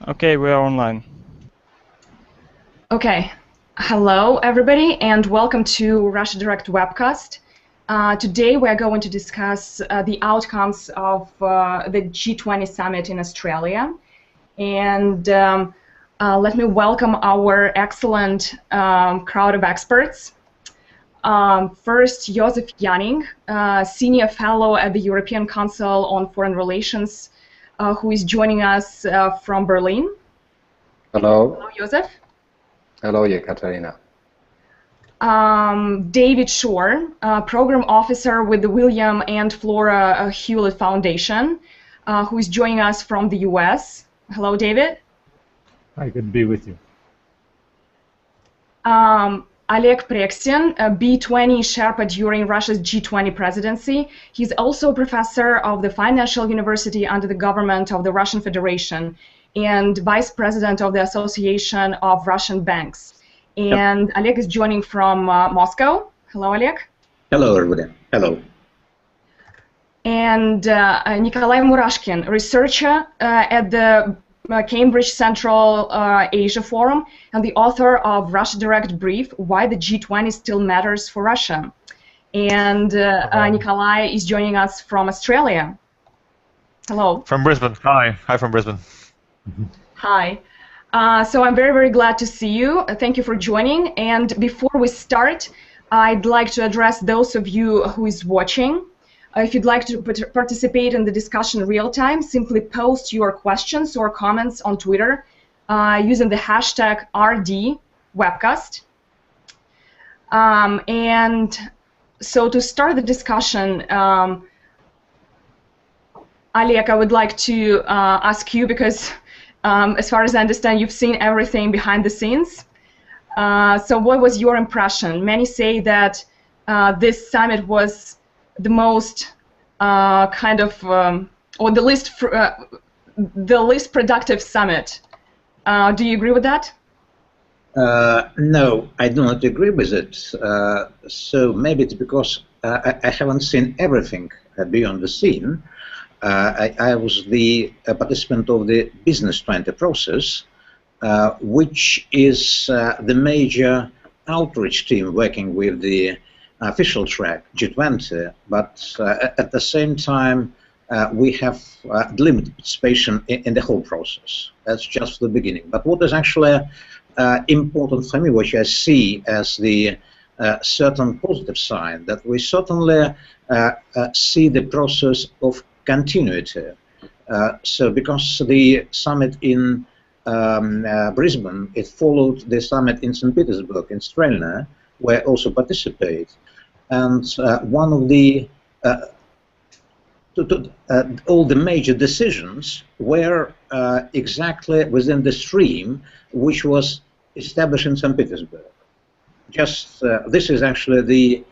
Okay, we are online. Okay. Hello, everybody, and welcome to Russia Direct Webcast. Today, we are going to discuss the outcomes of the G20 summit in Australia. And let me welcome our excellent crowd of experts. First, Josef Janning, Senior Fellow at the European Council on Foreign Relations, who is joining us from Berlin. Hello. Hello, Josef. Hello, Yekaterina. David Shore, Program Officer with the William and Flora Hewlett Foundation, who is joining us from the US. Hello, David. Hi, good to be with you. Oleg Prekstin, B20 Sherpa during Russia's G20 presidency. He's also a professor of the Financial University under the government of the Russian Federation and vice president of the Association of Russian Banks. And yep. Oleg is joining from Moscow. Hello, Oleg. Hello, everybody. Hello. And Nikolai Murashkin, researcher at the Cambridge Central Asia Forum and the author of Russia Direct Brief, Why the G20 Still Matters for Russia. And Nikolai is joining us from Australia. Hello. From Brisbane. Hi. Hi from Brisbane. Hi. So I'm very, very glad to see you. Thank you for joining. And before we start, I'd like to address those of you who is watching. If you'd like to participate in the discussion real time, simply post your questions or comments on Twitter using the hashtag #RDWebcast. And so to start the discussion, Oleg, I would like to ask you, because as far as I understand, you've seen everything behind the scenes. So what was your impression? Many say that this summit was the most or the least productive summit. Do you agree with that? No, I do not agree with it. So maybe it's because I haven't seen everything beyond the scene. I was the participant of the Business 20 process, which is the major outreach team working with the official track, G20, but at the same time, we have limited participation in the whole process. That's just the beginning. But what is actually important for me, which I see as the certain positive sign, that we certainly see the process of continuity. So because the summit in Brisbane, it followed the summit in St. Petersburg, in Strelna, where I also participate. And one of the all the major decisions were exactly within the stream which was established in St. Petersburg. Just this is actually the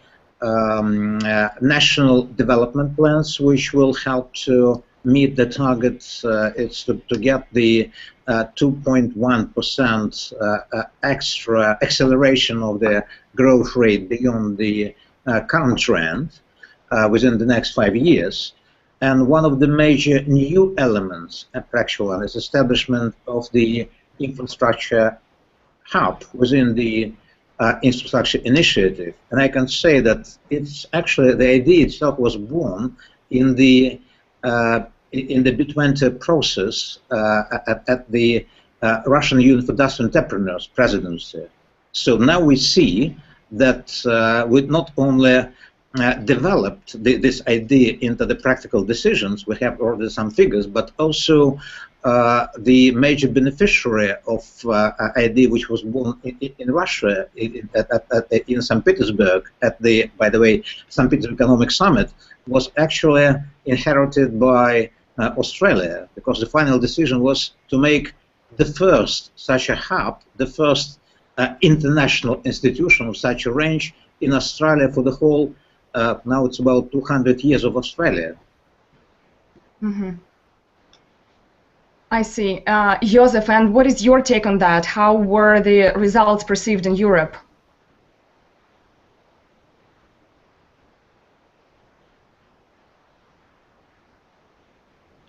national development plans, which will help to meet the targets. It's to get the 2.1% extra acceleration of the growth rate beyond the current trend within the next 5 years. And one of the major new elements at Practical is establishment of the infrastructure hub within the infrastructure initiative. And I can say that it's actually, the idea itself was born in the B20 process at the Russian Union for Industrial Entrepreneurs presidency. So now we see that we not only developed this idea into the practical decisions, we have already some figures, but also the major beneficiary of idea which was born in Russia, in St. Petersburg, at the, by the way, St. Petersburg Economic Summit, was actually inherited by Australia, because the final decision was to make the first such a hub, the first international institution of such a range in Australia for the whole, now it's about 200 years of Australia. Mm-hmm. I see. Josef, and what is your take on that? How were the results perceived in Europe?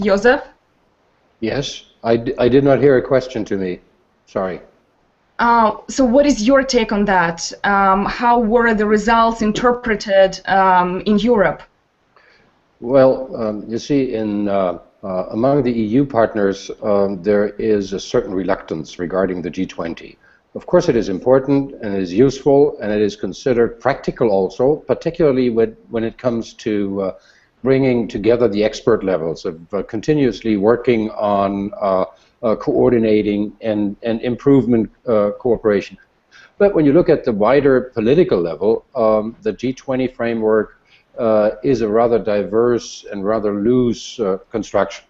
Josef? Yes, I did not hear a question to me. Sorry. So what is your take on that? How were the results interpreted in Europe? Well, you see, among the EU partners, there is a certain reluctance regarding the G20. Of course, it is important and it is useful and it is considered practical also, particularly when it comes to bringing together the expert levels of continuously working on coordinating and improvement cooperation. But when you look at the wider political level, the G20 framework is a rather diverse and rather loose construction.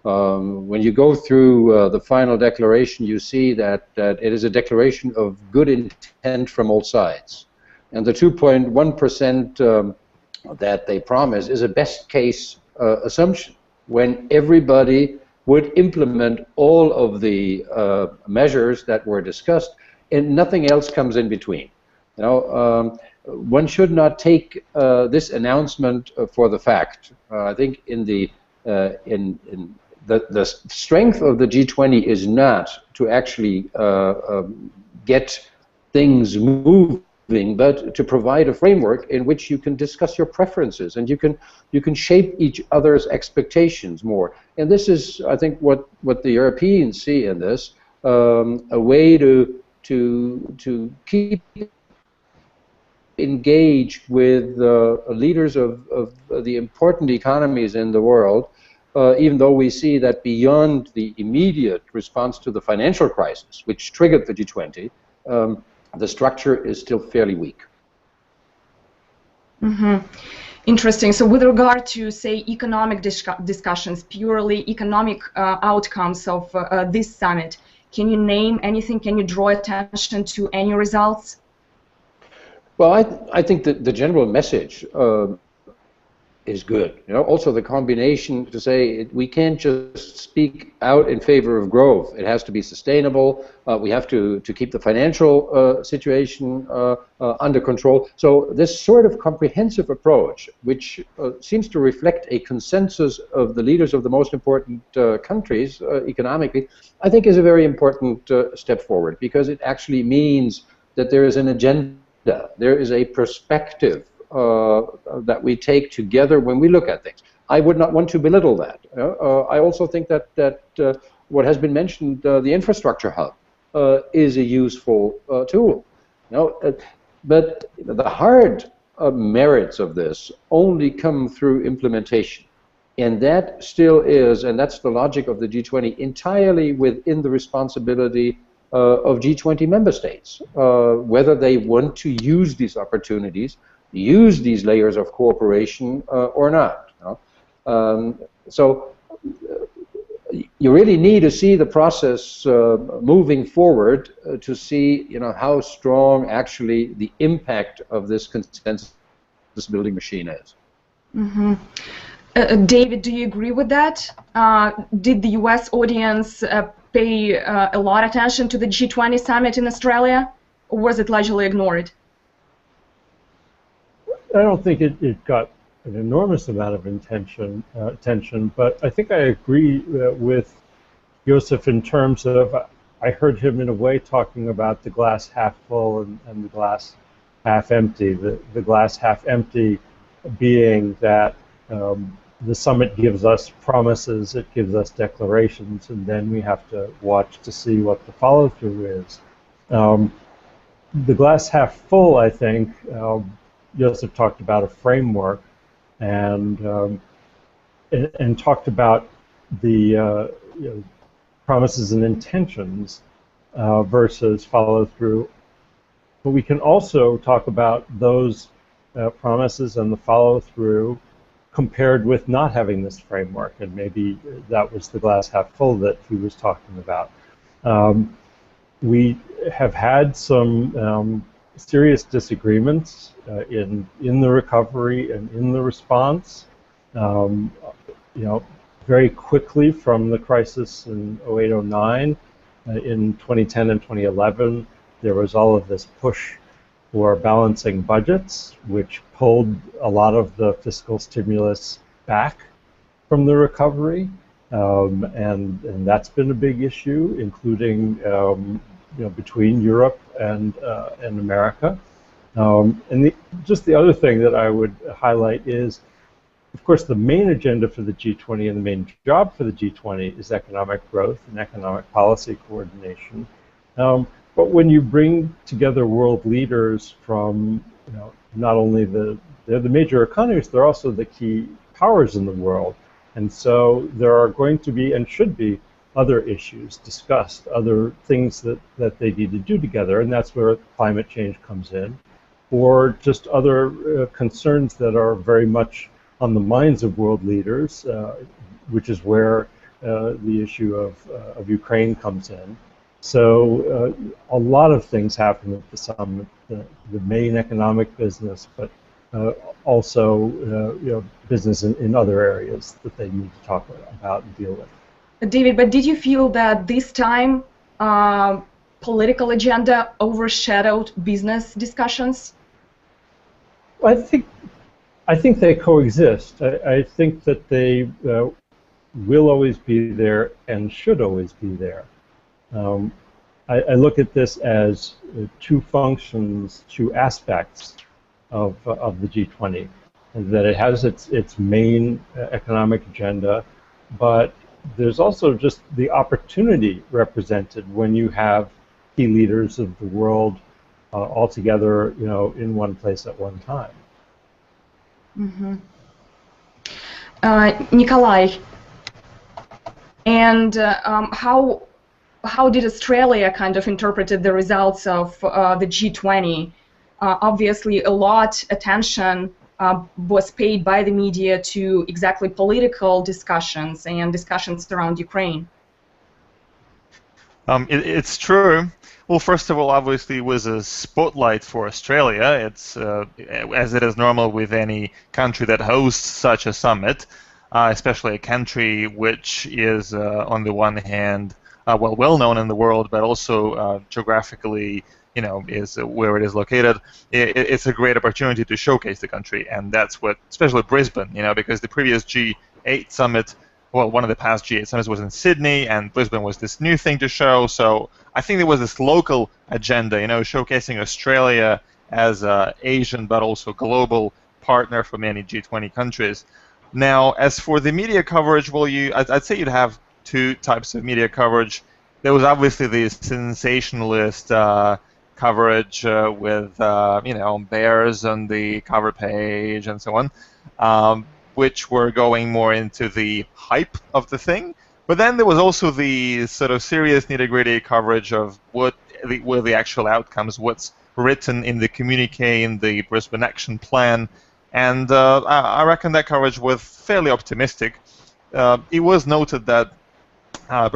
When you go through the final declaration, you see that it is a declaration of good intent from all sides. And the 2.1% that they promise is a best case assumption when everybody would implement all of the measures that were discussed and nothing else comes in between. You know, one should not take this announcement for the fact. I think the strength of the G20 is not to actually get things moving, but to provide a framework in which you can discuss your preferences and you can shape each other's expectations more. And this is, I think, what the Europeans see in this, a way to keep engaged with leaders of the important economies in the world, even though we see that beyond the immediate response to the financial crisis, which triggered the G20, the structure is still fairly weak. Mm-hmm. Interesting. So with regard to, say, economic discussions, purely economic outcomes of this summit, can you name anything? Can you draw attention to any results? Well, I think that the general message is good. You know, also the combination to say we can't just speak out in favor of growth. It has to be sustainable. We have to keep the financial situation under control. So this sort of comprehensive approach, which seems to reflect a consensus of the leaders of the most important countries economically, I think is a very important step forward, because it actually means that there is an agenda. There is a perspective that we take together when we look at things. I would not want to belittle that. I also think that what has been mentioned, the infrastructure hub, is a useful tool. But the hard merits of this only come through implementation. And that still is, and that's the logic of the G20, entirely within the responsibility of G20 member states, whether they want to use these opportunities, use these layers of cooperation or not. So you really need to see the process moving forward to see, how strong actually the impact of this consensus building machine is. Mm-hmm. David, do you agree with that? Did the U.S. audience pay a lot of attention to the G20 summit in Australia, or was it largely ignored? I don't think it got an enormous amount of attention, but I think I agree with Joseph in terms of, I heard him in a way talking about the glass half full and the glass half empty. The glass half empty being that the summit gives us promises, it gives us declarations, and then we have to watch to see what the follow-through is. The glass half full, I think, Joseph talked about a framework and talked about the promises and intentions versus follow-through. But we can also talk about those promises and the follow-through compared with not having this framework, and maybe that was the glass half full that he was talking about. We have had some serious disagreements in the recovery and in the response. Very quickly from the crisis in 2008-09, in 2010 and 2011, there was all of this push for balancing budgets, which pulled a lot of the fiscal stimulus back from the recovery. and that's been a big issue, including between Europe and America. And just the other thing that I would highlight is, of course, the main agenda for the G20 and the main job for the G20 is economic growth and economic policy coordination. But when you bring together world leaders from, not only they're the major economies, they're also the key powers in the world. And so there are going to be and should be other issues discussed, other things that they need to do together, and that's where climate change comes in, or just other concerns that are very much on the minds of world leaders, which is where the issue of Ukraine comes in. So a lot of things happen at the summit, the main economic business, but also business in other areas that they need to talk about and deal with. David, but did you feel that this time political agenda overshadowed business discussions? I think they coexist. I think that they will always be there and should always be there. I look at this as two functions, two aspects of the G20, and that it has its main economic agenda, but there's also just the opportunity represented when you have key leaders of the world all together, in one place at one time. Mm-hmm. Nikolai, and how did Australia kind of interpreted the results of the G20? Obviously, a lot attention was paid by the media to exactly political discussions and discussions around Ukraine. It's true. Well, first of all, obviously, it was a spotlight for Australia. It's as it is normal with any country that hosts such a summit, especially a country which is, on the one hand, well known in the world, but also geographically, is where it is located. It's a great opportunity to showcase the country, and that's what, especially Brisbane, because the previous G8 summit, well, one of the past G8 summits was in Sydney, and Brisbane was this new thing to show. So I think there was this local agenda, showcasing Australia as an Asian but also global partner for many G20 countries. Now, as for the media coverage, well, I'd say you'd have two types of media coverage. There was obviously the sensationalist coverage with, bears on the cover page and so on, which were going more into the hype of the thing. But then there was also the sort of serious nitty-gritty coverage of what were the actual outcomes, what's written in the communique, in the Brisbane Action Plan, and I reckon that coverage was fairly optimistic. It was noted that President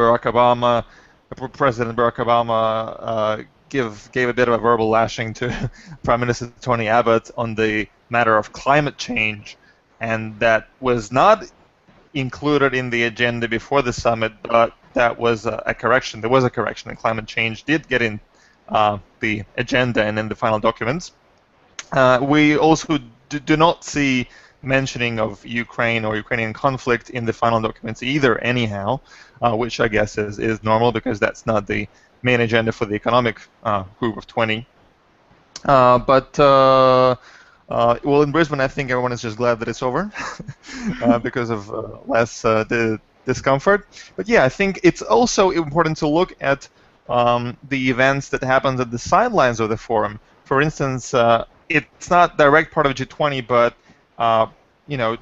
Barack Obama gave a bit of a verbal lashing to Prime Minister Tony Abbott on the matter of climate change, and that was not included in the agenda before the summit, but that was a correction. There was a correction, and climate change did get in the agenda and in the final documents. We also do not see mentioning of Ukraine or Ukrainian conflict in the final documents either, anyhow, which I guess is normal because that's not the main agenda for the economic group of 20. Well, in Brisbane, I think everyone is just glad that it's over because of less discomfort. But yeah, I think it's also important to look at the events that happened at the sidelines of the forum. For instance, it's not direct part of G20, but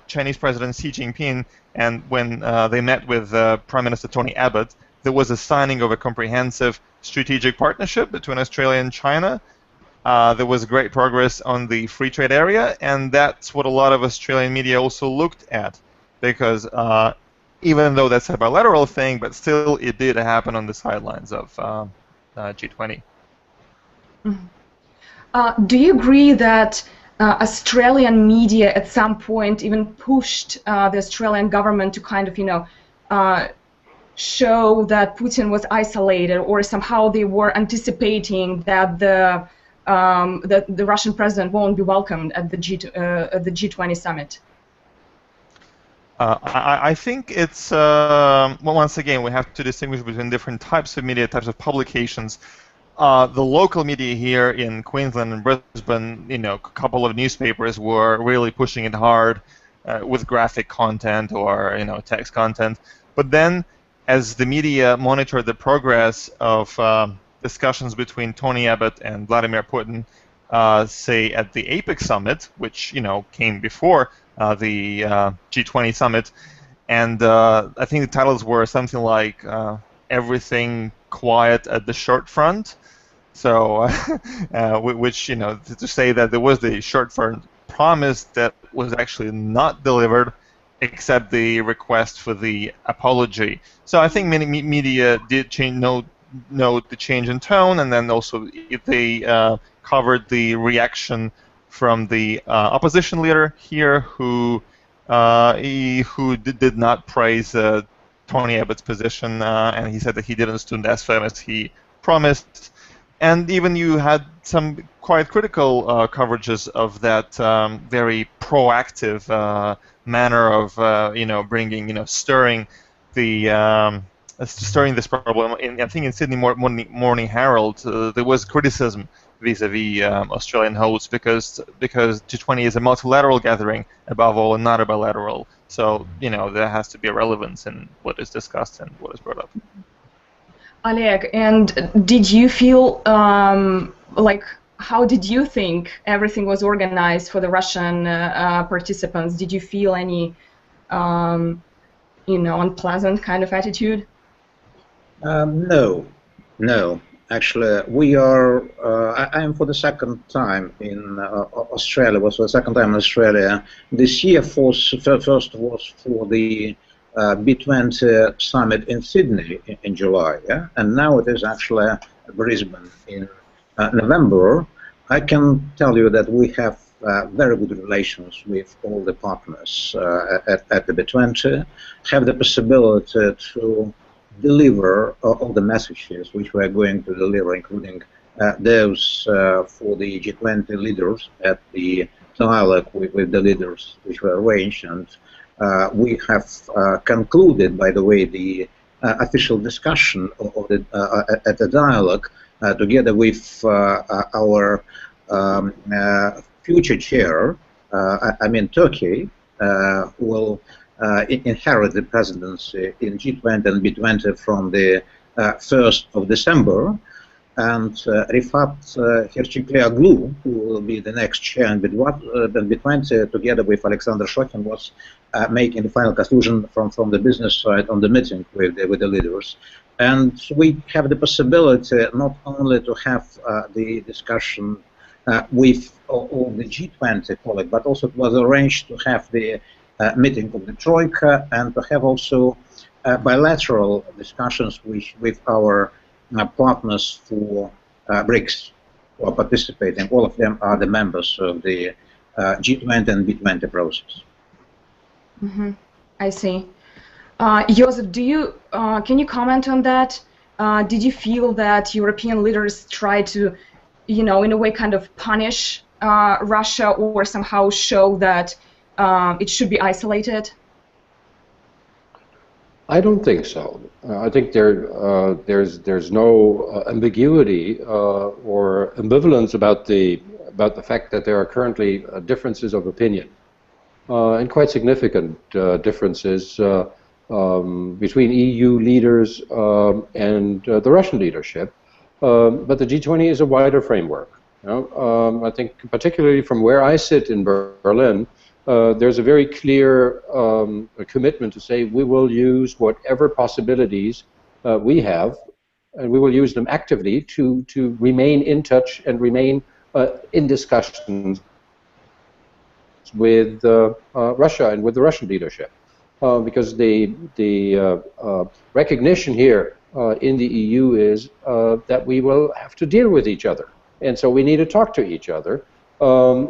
Chinese President Xi Jinping, and when they met with Prime Minister Tony Abbott, there was a signing of a comprehensive strategic partnership between Australia and China. There was great progress on the free trade area, and that's what a lot of Australian media also looked at, because even though that's a bilateral thing, but still it did happen on the sidelines of G20. Mm-hmm. Do you agree that Australian media at some point even pushed the Australian government to kind of, show that Putin was isolated, or somehow they were anticipating that the Russian president won't be welcomed at the G20 summit? I think it's, well, once again, we have to distinguish between different types of media, types of publications. The local media here in Queensland and Brisbane, a couple of newspapers were really pushing it hard with graphic content or, text content. But then, as the media monitored the progress of discussions between Tony Abbott and Vladimir Putin, say at the APEC summit, which, came before the G20 summit, and I think the titles were something like "Everything Quiet at the Short Front." So, which to say that there was the short front promise that was actually not delivered, except the request for the apology. So I think many media did note the change in tone, and then also they covered the reaction from the opposition leader here, who did not praise Tony Abbott's position, and he said that he didn't stand as firm as he promised. And even you had some quite critical coverages of that very proactive manner of bringing, stirring this problem. I think in Sydney Morning Herald there was criticism vis-a-vis Australian hosts because G20 is a multilateral gathering above all and not a bilateral. So there has to be a relevance in what is discussed and what is brought up. Oleg, and did you feel how did you think everything was organized for the Russian participants? Did you feel any, unpleasant kind of attitude? No. Actually, we are. I am for the second time in Australia. Was for the second time in Australia this year. First was for the B20 summit in Sydney in July, yeah? And now it is actually Brisbane in November. I can tell you that we have very good relations with all the partners at the B20, have the possibility to deliver all the messages which we are going to deliver, including those for the G20 leaders at the dialogue with the leaders which were arranged. And we have concluded, by the way, the official discussion of the, at the dialogue together with our future chair, Turkey, will inherit the presidency in G20 and B20 from the 1st of December. And Rifat Herchiklioglu, who will be the next chair in B20, together with Alexander Shokin, was making the final conclusion from the business side on the meeting with the leaders. And we have the possibility not only to have the discussion with all the G20 colleagues, but also it was arranged to have the meeting of the Troika and to have also bilateral discussions with our partners for BRICS who are participating. All of them are the members of the G20 and B20 process. Mm-hmm. I see. Joseph, can you comment on that? Did you feel that European leaders tried to, in a way, kind of punish Russia or somehow show that it should be isolated? I don't think so. I think there's no ambiguity or ambivalence about the fact that there are currently differences of opinion and quite significant differences between EU leaders and the Russian leadership. But the G20 is a wider framework. I think particularly from where I sit in Berlin, there's a very clear commitment to say we will use whatever possibilities we have, and we will use them actively to remain in touch and remain in discussions with Russia and with the Russian leadership, because the recognition here in the EU is that we will have to deal with each other, and so we need to talk to each other.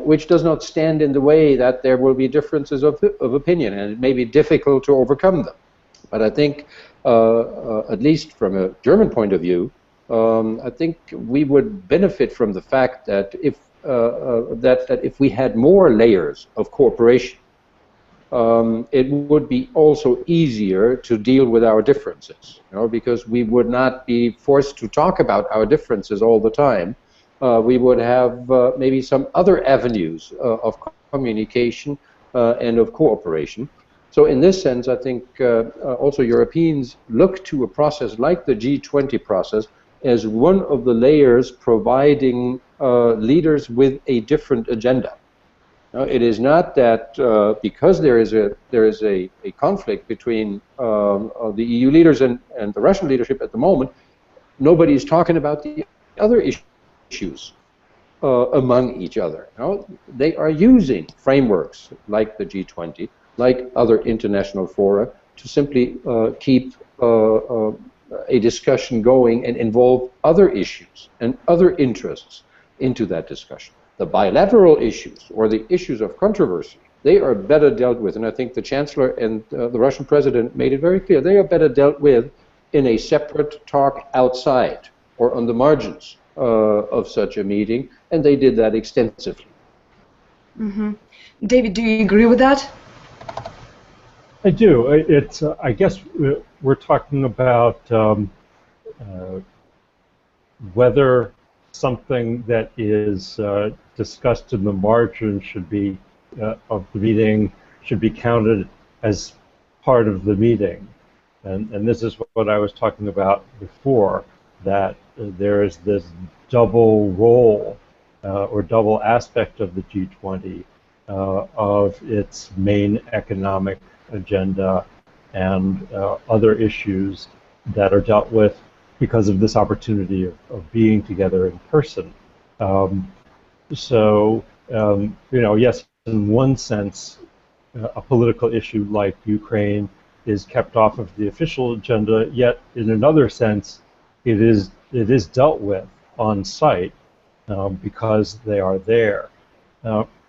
Which does not stand in the way that there will be differences of opinion, and it may be difficult to overcome them. But I think, at least from a German point of view, I think we would benefit from the fact that if we had more layers of cooperation it would be also easier to deal with our differences, because we would not be forced to talk about our differences all the time. We would have maybe some other avenues of communication and of cooperation. So in this sense, I think also Europeans look to a process like the G20 process as one of the layers providing leaders with a different agenda. Now, it is not that because there is a conflict between the EU leaders and the Russian leadership at the moment, nobody is talking about the other issues among each other. They are using frameworks like the G20, like other international fora, to simply keep a discussion going and involve other issues and other interests into that discussion. The bilateral issues or the issues of controversy, they are better dealt with, and I think the Chancellor and the Russian President made it very clear, they are better dealt with in a separate talk outside or on the margins of such a meeting, and they did that extensively. Mm-hmm. David, do you agree with that? I do. It's I guess we're talking about whether something that is discussed in the margin should be of the meeting should be counted as part of the meeting, and this is what I was talking about before, that there is this double role or double aspect of the G20 of its main economic agenda and other issues that are dealt with because of this opportunity of being together in person. Yes, in one sense, a political issue like Ukraine is kept off of the official agenda, yet in another sense, it is dealt with on site because they are there.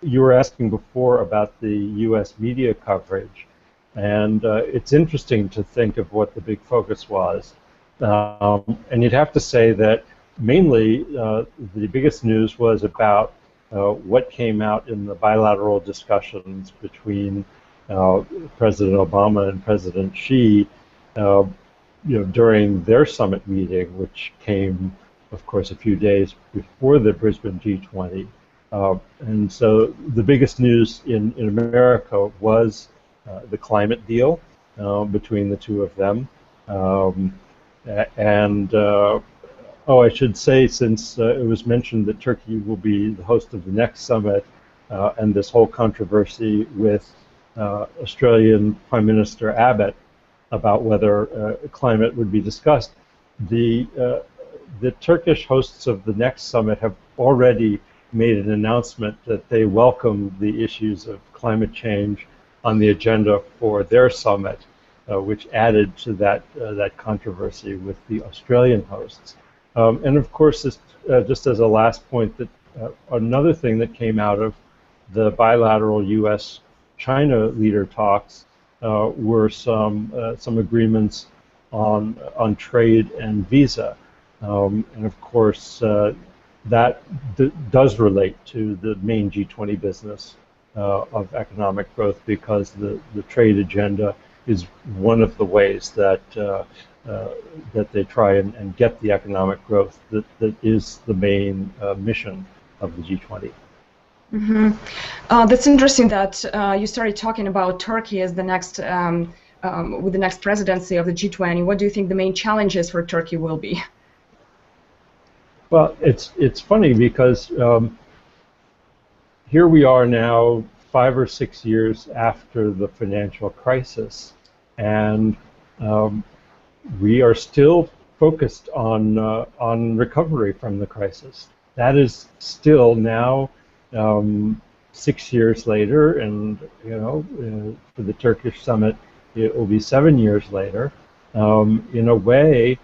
You were asking before about the U.S. media coverage, and it's interesting to think of what the big focus was. And you'd have to say that mainly the biggest news was about what came out in the bilateral discussions between President Obama and President Xi during their summit meeting, which came, of course, a few days before the Brisbane G20. And so the biggest news in America was the climate deal between the two of them. I should say, since it was mentioned that Turkey will be the host of the next summit, and this whole controversy with Australian Prime Minister Abbott about whether climate would be discussed, the Turkish hosts of the next summit have already made an announcement that they welcome the issues of climate change on the agenda for their summit, which added to that controversy with the Australian hosts. And of course, just as a last point, that another thing that came out of the bilateral U.S.-China leader talks were some agreements on trade and visa, and of course that does relate to the main G20 business of economic growth, because the trade agenda is one of the ways that they try and get the economic growth that is the main mission of the G20. Mm-hmm. That's interesting that you started talking about Turkey as the next, with the next presidency of the G20. What do you think the main challenges for Turkey will be? Well, it's funny because here we are now 5 or 6 years after the financial crisis, and we are still focused on recovery from the crisis. That is still now 6 years later, and for the Turkish summit, it will be 7 years later. In a way,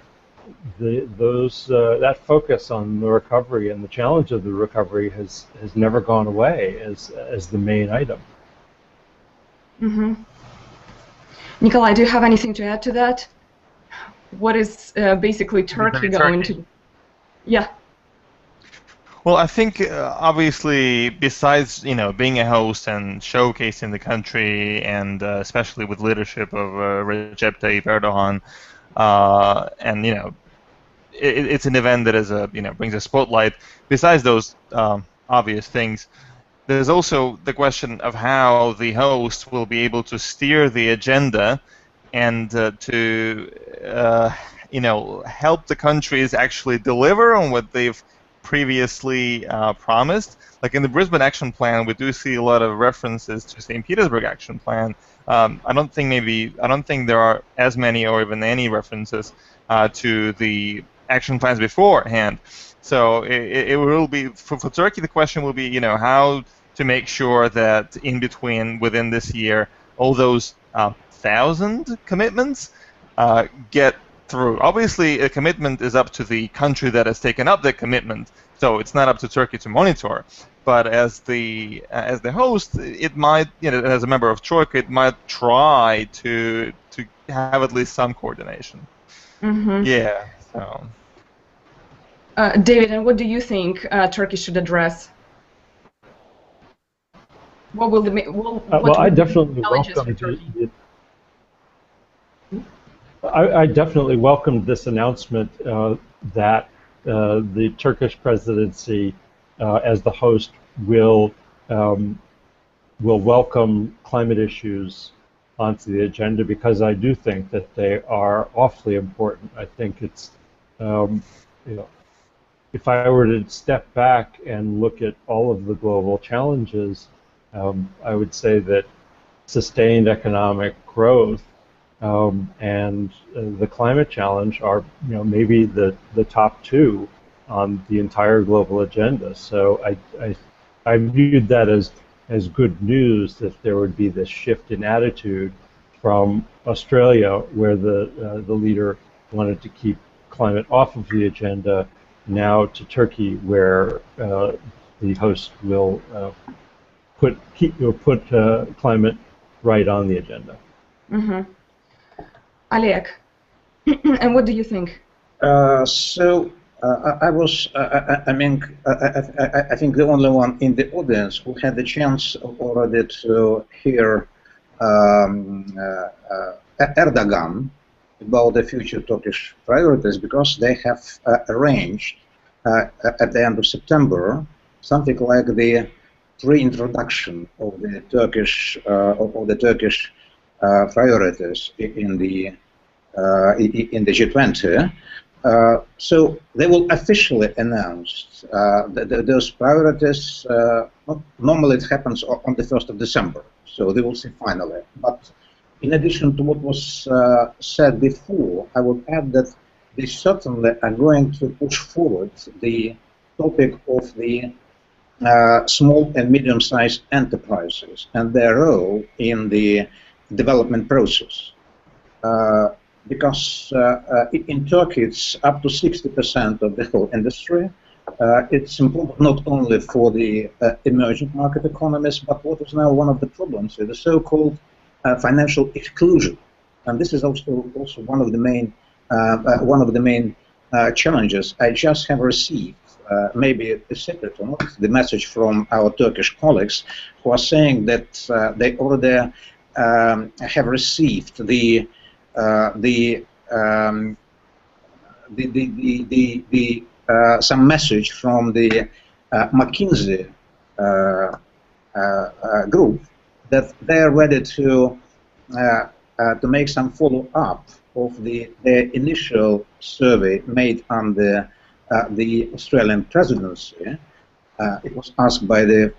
that focus on the recovery and the challenge of the recovery has never gone away as the main item. Mm-hmm. Nikolai, do you have anything to add to that? What is basically Turkey going to? Yeah. Well, I think obviously, besides being a host and showcasing the country, and especially with leadership of Recep Tayyip Erdogan, and it's an event that is brings a spotlight. Besides those obvious things, there's also the question of how the host will be able to steer the agenda and to help the countries actually deliver on what they've previously promised. Like in the Brisbane Action Plan, we do see a lot of references to St. Petersburg Action Plan. I don't think there are as many or even any references to the action plans beforehand. So it will be for Turkey. The question will be, how to make sure that within this year, all those 1,000 commitments get through. Obviously, a commitment is up to the country that has taken up the commitment, so it's not up to Turkey to monitor. But as the host, it might, as a member of Troika, it might try to have at least some coordination. Mm-hmm. Yeah. So. David, and what do you think Turkey should address? What will I definitely I definitely welcomed this announcement that the Turkish presidency, as the host, will welcome climate issues onto the agenda, because I do think that they are awfully important. I think it's if I were to step back and look at all of the global challenges, I would say that sustained economic growth and the climate challenge are, maybe the top two on the entire global agenda. So I viewed that as good news, that there would be this shift in attitude from Australia, where the leader wanted to keep climate off of the agenda, now to Turkey, where the host will put climate right on the agenda. Mm-hmm. Oleg, and what do you think? I think the only one in the audience who had the chance already to hear Erdogan about the future Turkish priorities, because they have arranged at the end of September something like the pre-introduction of the Turkish priorities in the G20. So they will officially announce those priorities. Normally it happens on the 1st of December, so they will see finally. But in addition to what was said before, I would add that they certainly are going to push forward the topic of the small and medium-sized enterprises and their role in the development process. Because in Turkey it's up to 60% of the whole industry. It's important not only for the emerging market economies, but what is now one of the problems is the so-called financial exclusion, and this is also one of the main challenges. I just have received, maybe a secret or not, the message from our Turkish colleagues who are saying that they already have received some message from the McKinsey group that they are ready to make some follow-up of their initial survey made under the Australian presidency. It was asked by the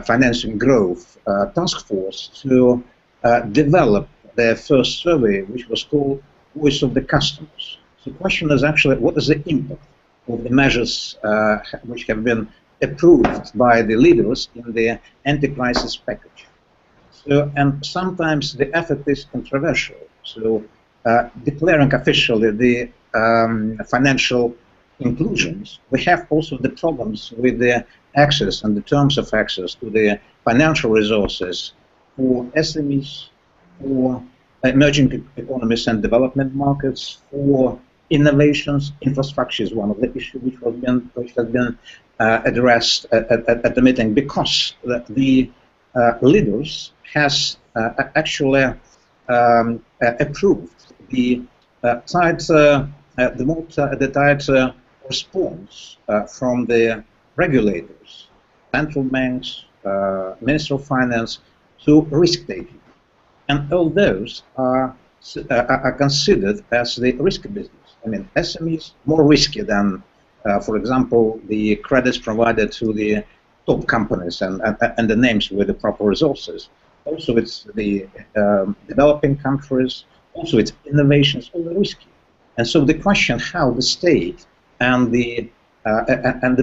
Financing Growth Task Force to develop their first survey, which was called Voice of the Customers. So the question is actually, what is the impact of the measures which have been approved by the leaders in the anti-crisis package? So, and sometimes the effect is controversial. So declaring officially the financial inclusions, we have also the problems with the access and the terms of access to the financial resources for SMEs, for emerging economies and development markets, for innovations. Infrastructure is one of the issues which has been addressed at the meeting, because the leaders has actually approved the tight response from the regulators, central banks, Minister of Finance, to risk taking, and all those are considered as the risky business. I mean, SMEs more risky than, for example, the credits provided to the top companies and the names with the proper resources. Also, it's the developing countries. Also, it's innovations, all the risky. And so the question how the state and the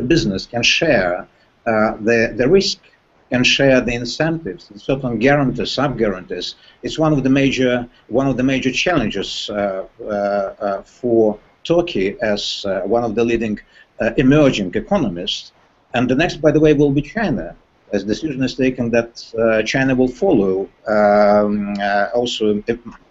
business can share the risk, can share the incentives, and certain guarantees, sub-guarantees, it's one of the major challenges for Turkey as one of the leading emerging economies. And the next, by the way, will be China, as decision is taken that China will follow also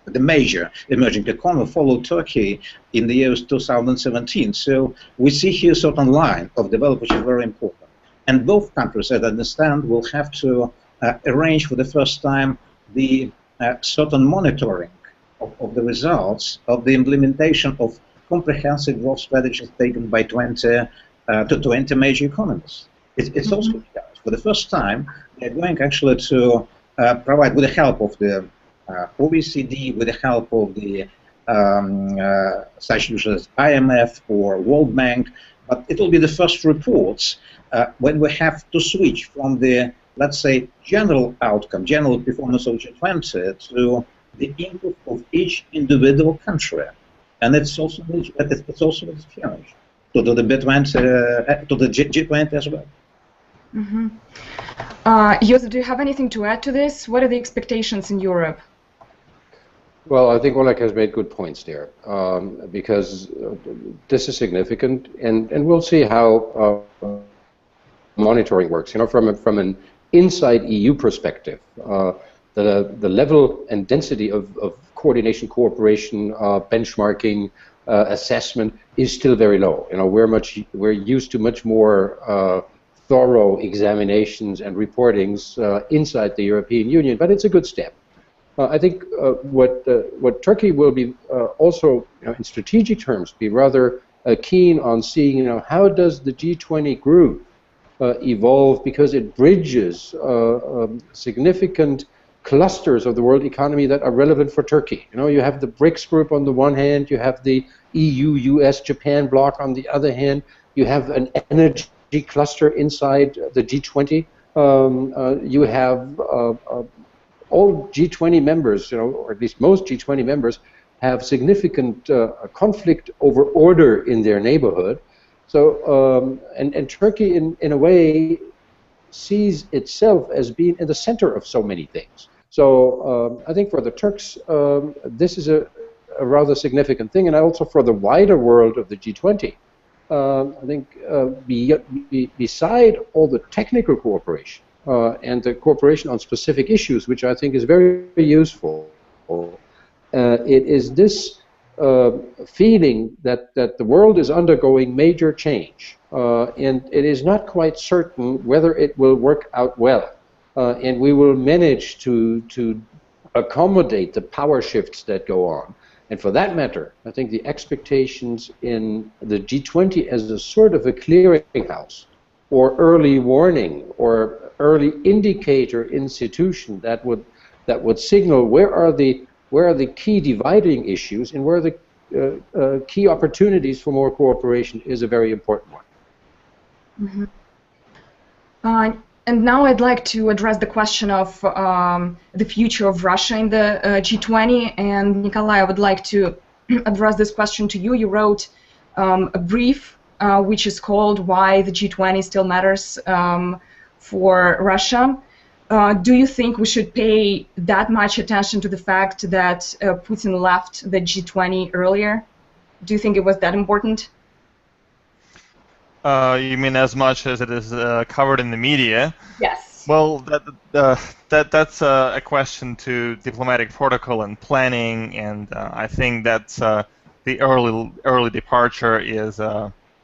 the major emerging economy follow Turkey in the years 2017. So we see here a certain line of development which is very important. And both countries, as I understand, will have to arrange for the first time the certain monitoring of the results of the implementation of comprehensive growth strategies taken by 20 major economies. It's also for the first time they're going actually to provide, with the help of the OECD, with the help of the such as IMF or World Bank, but it will be the first reports when we have to switch from the, let's say, general outcome, general performance of G20 to the input of each individual country, and it's also a challenge to the B20, to the G20 as well. Mm-hmm. Joseph, do you have anything to add to this? What are the expectations in Europe? Well, I think Oleg has made good points there, because this is significant, and we'll see how monitoring works. You know, from an inside EU perspective, the level and density of coordination, cooperation, benchmarking, assessment is still very low. You know, we're used to much more thorough examinations and reportings inside the European Union, but it's a good step. I think what Turkey will be also, you know, in strategic terms, be rather keen on seeing, you know, how does the G20 group evolve, because it bridges significant clusters of the world economy that are relevant for Turkey. You know, you have the BRICS group on the one hand, you have the EU, US, Japan bloc on the other hand, you have an energy cluster inside the G20. You have all G20 members, you know, or at least most G20 members, have significant conflict over order in their neighborhood. So, and Turkey, in a way, sees itself as being in the center of so many things. So, I think for the Turks, this is a rather significant thing, and also for the wider world of the G20. I think beside all the technical cooperation and the cooperation on specific issues, which I think is very, very useful, it is this feeling that the world is undergoing major change, and it is not quite certain whether it will work out well, and we will manage to accommodate the power shifts that go on. And for that matter, I think the expectations in the G20 as a sort of a clearinghouse, or early warning, or early indicator institution that would signal where are the key dividing issues and where are the key opportunities for more cooperation, is a very important one. Mm-hmm. And now I'd like to address the question of the future of Russia in the G20. And Nikolai, I would like to address this question to you. You wrote a brief which is called "Why the G20 Still Matters for Russia." Do you think we should pay that much attention to the fact that Putin left the G20 earlier? Do you think it was that important? You mean as much as it is covered in the media? Yes. Well, that's a question to diplomatic protocol and planning, and I think that the early departure is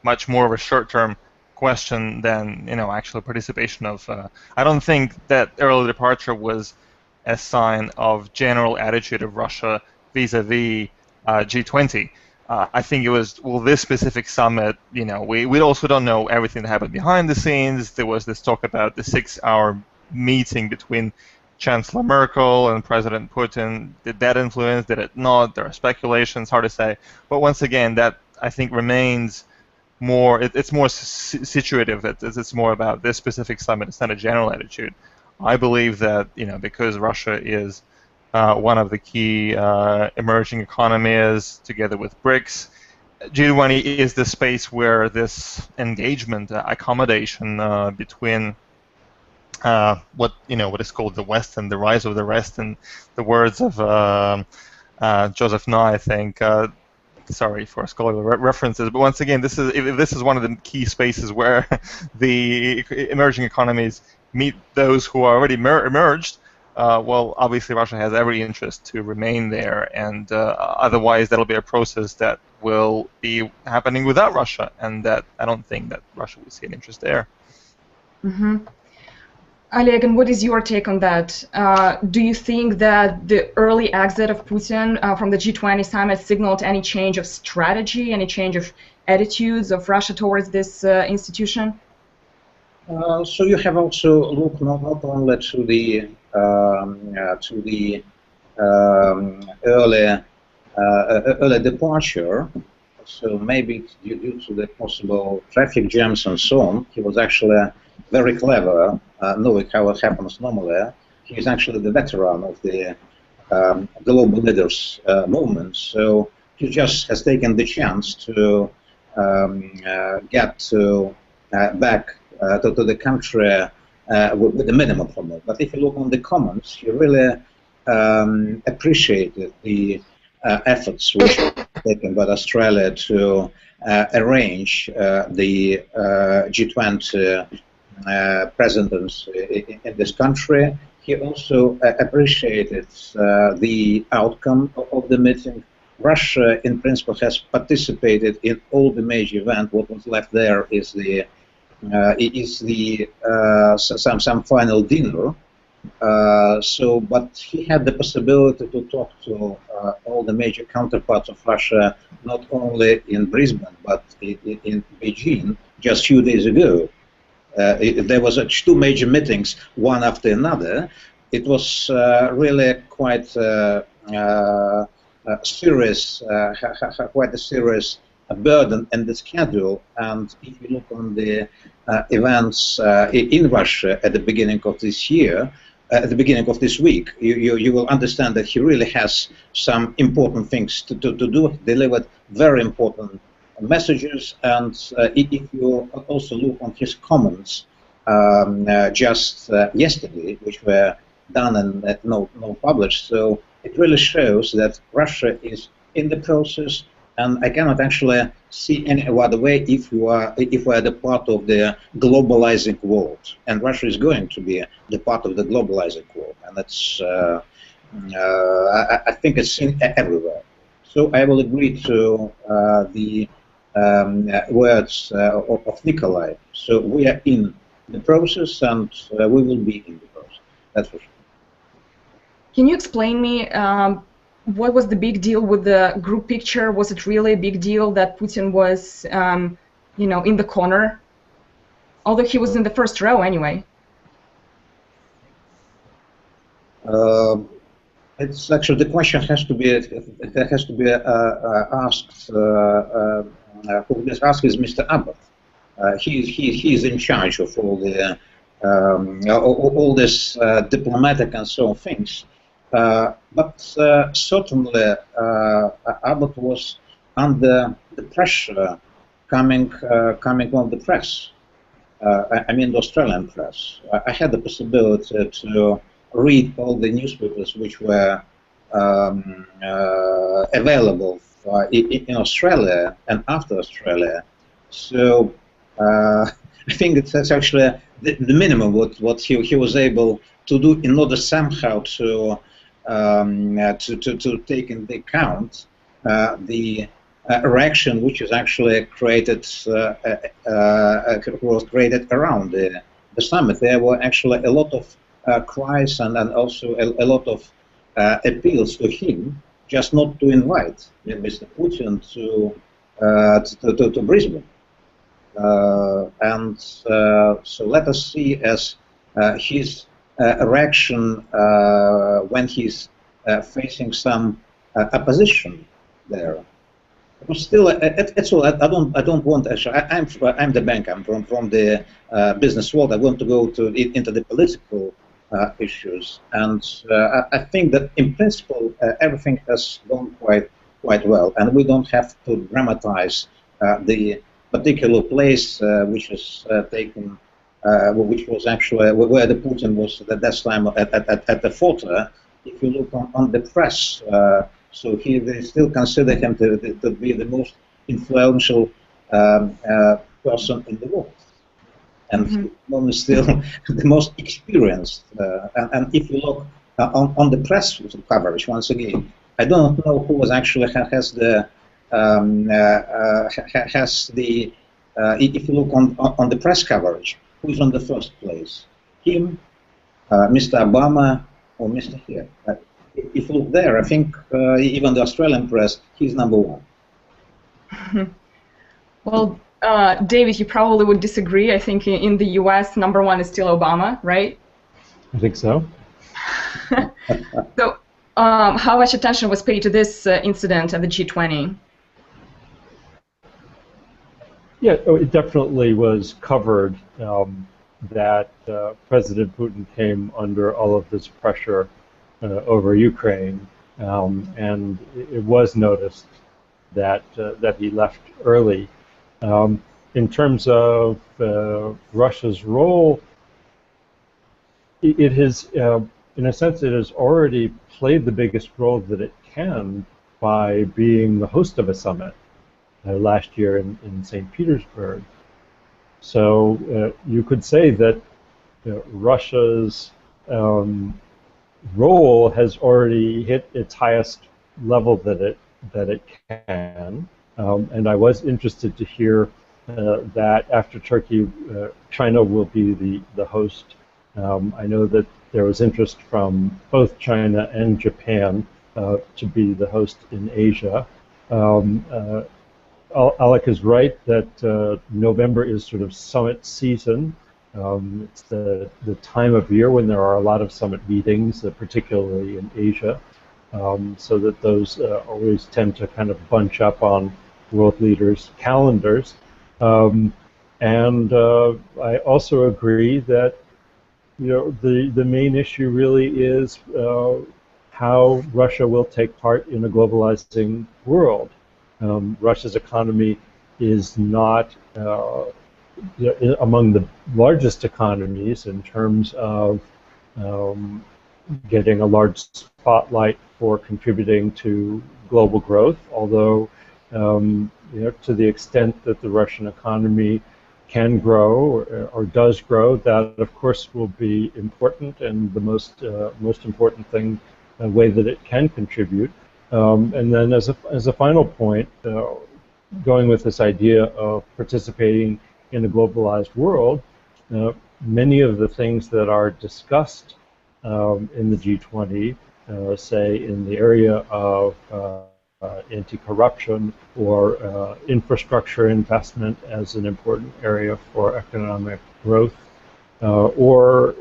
much more of a short-term question than actual participation of. I don't think that early departure was a sign of general attitude of Russia vis-a-vis G20. I think it was, well, this specific summit, we also don't know everything that happened behind the scenes. There was this talk about the 6-hour meeting between Chancellor Merkel and President Putin. Did that influence? Did it not? There are speculations, hard to say. But once again, that I think remains more, it's more situative. It's more about this specific summit. It's not a general attitude. I believe that, because Russia is one of the key emerging economies, together with BRICS, G20 is the space where this engagement, accommodation between what is called the West and the rise of the rest, in the words of Joseph Nye, I think. Sorry for scholarly references, but once again, this is one of the key spaces where the emerging economies meet those who are already emerged. Well, obviously, Russia has every interest to remain there, and otherwise, that'll be a process that will be happening without Russia, and that I don't think that Russia will see an interest there. Mm-hmm. Oleg, and what is your take on that? Do you think that the early exit of Putin from the G20 summit signaled any change of strategy, any change of attitudes of Russia towards this institution? So you have also looked not only to the early departure. So maybe due to the possible traffic jams and so on, he was actually very clever, knowing how it happens normally. He is actually the veteran of the global leaders movement. So he just has taken the chance to get back to the country with the minimum problem. But if you look on the comments, he really appreciated the efforts which were taken by Australia to arrange the G20 presidents in this country. He also appreciated the outcome of the meeting. Russia, in principle, has participated in all the major events. What was left there is some final dinner. But he had the possibility to talk to all the major counterparts of Russia, not only in Brisbane but in Beijing just a few days ago. There was two major meetings, one after another. It was really quite serious, quite a serious burden in the schedule. And if you look on the events in Russia at the beginning of this year, at the beginning of this week, you will understand that he really has some important things to do. He delivered very important messages, and if you also look on his comments just yesterday, which were done and no published, so it really shows that Russia is in the process, and I cannot actually see any other way if we are the part of the globalizing world, and Russia is going to be the part of the globalizing world, and that's I think it's seen everywhere. So I will agree to the words of Nikolai. So we are in the process, and we will be in the process. That's for sure. Can you explain me what was the big deal with the group picture? Was it really a big deal that Putin was, in the corner? Although he was in the first row anyway. It's actually, the question has to be asked. Who is asked is Mr. Abbott. He is in charge of all the all this diplomatic and so on things. But certainly Abbott was under the pressure coming from the press. I mean the Australian press. I had the possibility to read all the newspapers which were available in Australia and after Australia. So I think that's actually the minimum what he was able to do in order somehow to take into account the reaction which is actually created was created around the summit. There were actually a lot of cries and also a lot of appeals to him just not to invite Mr. Putin to Brisbane. So let us see as his reaction when he's facing some opposition there. But still, it's all. I don't want actually. I'm the bank. I'm from the business world. I want to go into the political issues, and I think that in principle everything has gone quite well, and we don't have to dramatize the particular place which is taken, which was actually where the Putin was at that time at the photo. If you look on the press. So they still consider him to be the most influential person in the world, and still the most experienced. And if you look on the press coverage, once again, I don't know who was actually has the if you look on the press coverage, who's on the first place? Him, Mr. Obama, or Mr. Here? If you look there, I think even the Australian press, he's number one. Well, David, you probably would disagree. I think in the U.S., number one is still Obama, right? I think so. So, how much attention was paid to this incident at the G20? Yeah, it definitely was covered that President Putin came under all of this pressure over Ukraine, and it was noticed that he left early. In terms of Russia's role, it has, in a sense, it has already played the biggest role that it can by being the host of a summit last year in St. Petersburg. So you could say that Russia's role has already hit its highest level that it can, and I was interested to hear that after Turkey, China will be the host. I know that there was interest from both China and Japan to be the host in Asia. Alec is right that November is sort of summit season. It's the time of year when there are a lot of summit meetings, particularly in Asia, so that those always tend to kind of bunch up on world leaders' calendars. And I also agree that the main issue really is how Russia will take part in a globalizing world. Russia's economy is not among the largest economies in terms of getting a large spotlight for contributing to global growth, although to the extent that the Russian economy can grow or does grow, that of course will be important and the most important thing, way that it can contribute. And then as a final point, going with this idea of participating in a globalized world, many of the things that are discussed in the G20, say in the area of anti-corruption or infrastructure investment as an important area for economic growth, or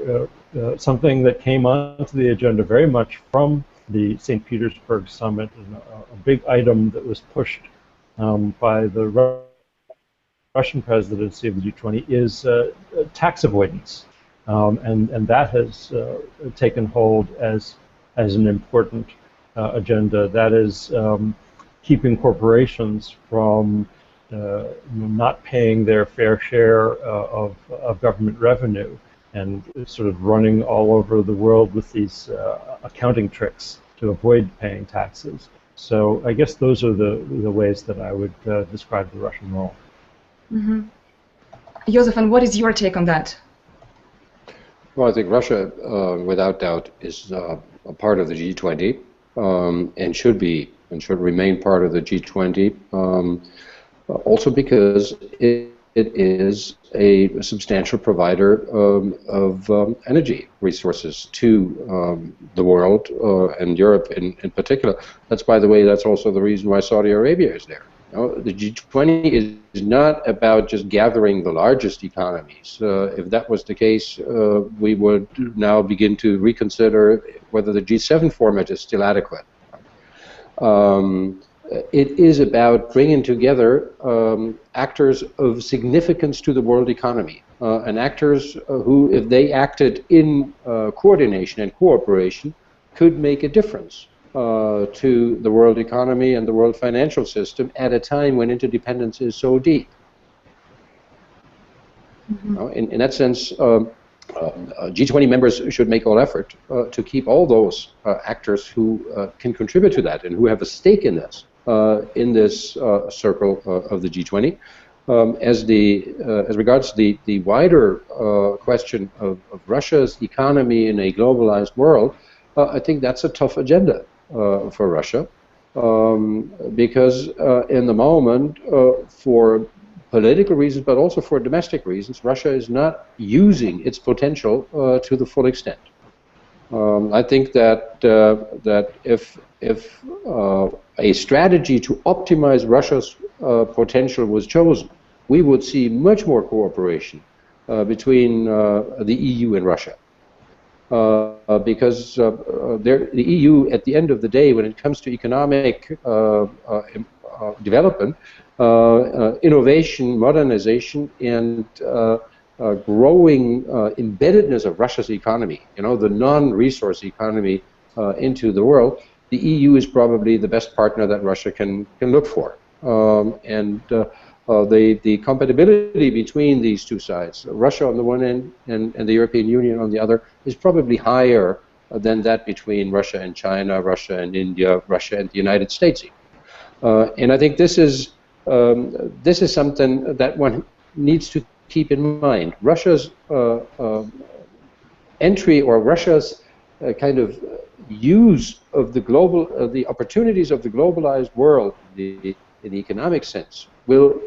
something that came onto the agenda very much from the St. Petersburg summit, and a big item that was pushed by the Russian presidency of the G20 is tax avoidance, and that has taken hold as an important agenda. That is keeping corporations from not paying their fair share of government revenue, and sort of running all over the world with these accounting tricks to avoid paying taxes. So I guess those are the ways that I would describe the Russian role. Mm-hmm. Josef, and what is your take on that? Well, I think Russia, without doubt, is a part of the G20. and should be and should remain part of the G20. Also because it is a substantial provider of energy resources to the world and Europe in particular. That's, by the way, that's also the reason why Saudi Arabia is there. The G20 is not about just gathering the largest economies. If that was the case, we would now begin to reconsider whether the G7 format is still adequate. It is about bringing together actors of significance to the world economy, and actors who, if they acted in coordination and cooperation, could make a difference to the world economy and the world financial system at a time when interdependence is so deep. In that sense, G20 members should make all effort to keep all those actors who can contribute to that and who have a stake in this circle of the G20. As regards the wider question of Russia's economy in a globalized world, I think that's a tough agenda for Russia, because in the moment, for political reasons, but also for domestic reasons, Russia is not using its potential to the full extent. I think that if a strategy to optimize Russia's potential was chosen, we would see much more cooperation between the EU and Russia. Because the EU, at the end of the day, when it comes to economic development, innovation, modernization, and growing embeddedness of Russia's economy, the non-resource economy into the world, the EU is probably the best partner that Russia can look for. The compatibility between these two sides, Russia on the one end and the European Union on the other, is probably higher than that between Russia and China, Russia and India, Russia and the United States. And I think this is something that one needs to keep in mind. Russia's entry, or Russia's kind of use of the opportunities of the globalized world in the economic sense, will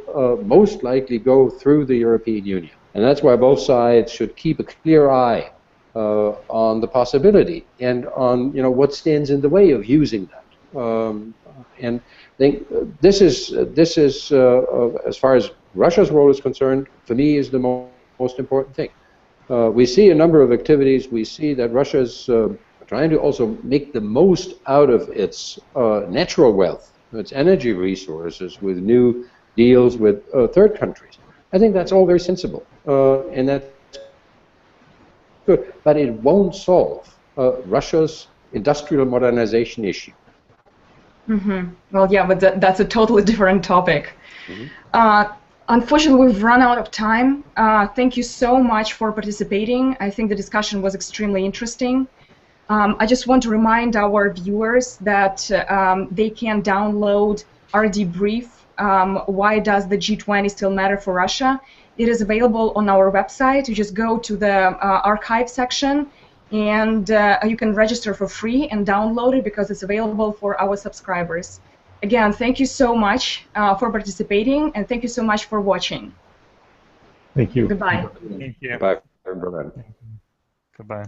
most likely go through the European Union. And that's why both sides should keep a clear eye on the possibility and on what stands in the way of using that. And I think this is as far as Russia's role is concerned, for me, is the most important thing. We see a number of activities. We see that Russia's trying to also make the most out of its natural wealth, its energy resources, with new deals with third countries. I think that's all very sensible, and that's good. But it won't solve Russia's industrial modernization issue. Mm-hmm. Well, yeah, but that's a totally different topic. Mm-hmm. Unfortunately, we've run out of time. Thank you so much for participating. I think the discussion was extremely interesting. I just want to remind our viewers that they can download our debrief, Why Does the G20 Still Matter for Russia? It is available on our website. You just go to the archive section, and you can register for free and download it because it's available for our subscribers. Again, thank you so much for participating, and thank you so much for watching. Thank you. Goodbye. Thank you. Bye, everyone. Goodbye.